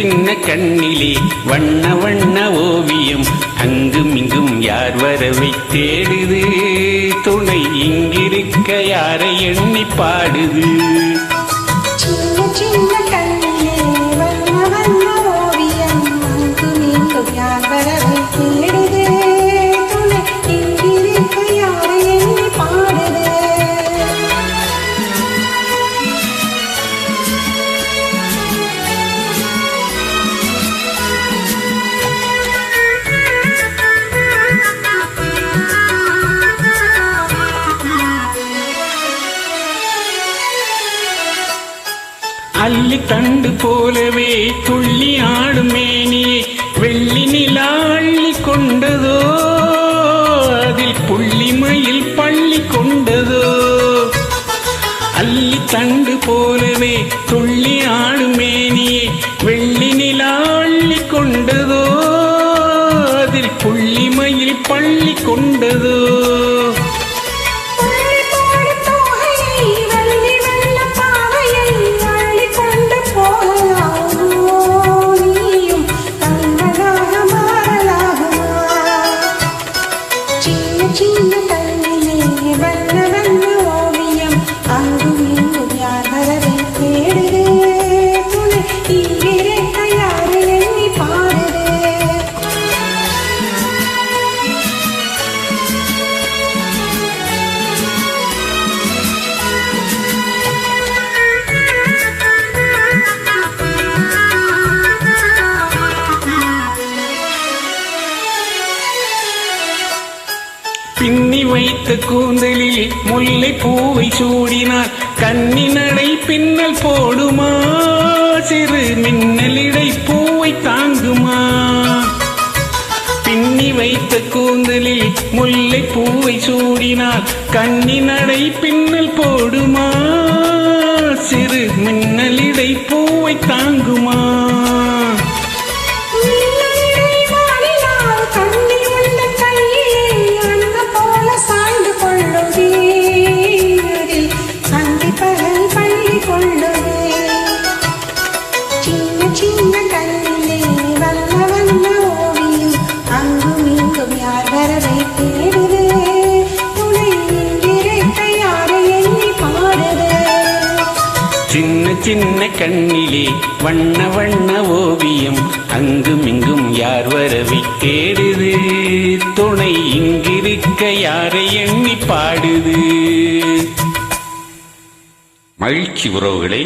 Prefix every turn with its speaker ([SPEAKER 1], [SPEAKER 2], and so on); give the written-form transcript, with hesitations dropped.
[SPEAKER 1] சின்ன கண்ணிலே வண்ண வண்ண ஓவியம் அங்கும் இங்கும் யார் வரவை தேடுது துணை இங்கிருக்க யாரை எண்ணி பாடுது அள்ளி தண்டு போலவே துள்ளி ஆடும் மேனியே வெள்ளி நிலா அள்ளி கொண்டதோ அதில் புள்ளிமயில் பள்ளி கொண்டதோ அள்ளி தண்டு போலவே துள்ளி ஆடும் மேனியே வெள்ளி நிலா அள்ளி கொண்டதோ அதில் புள்ளிமயில் பள்ளி கொண்டதோ பின்னி வைத்த கூந்தலில் முல்லை பூவை சூடினார் கன்னி நடை பின்னல் போடுமா சிறு மின்னலிடை பூவை தாங்குமா பின்னி வைத்த கூந்தலில் முல்லை பூவை சூடினார் கன்னி நடை பின்னல் போடுமா சிறு மின்னலிடை பூவை தாங்குமா சின்ன சின்ன கண்ணிலே வண்ண வண்ண ஓவியம் அங்கும் இங்கும் யார் வரவை தேடுது துணை இங்கிருக்க யாரை எண்ணி பாடுது. மகிழ்ச்சி உறவுகளை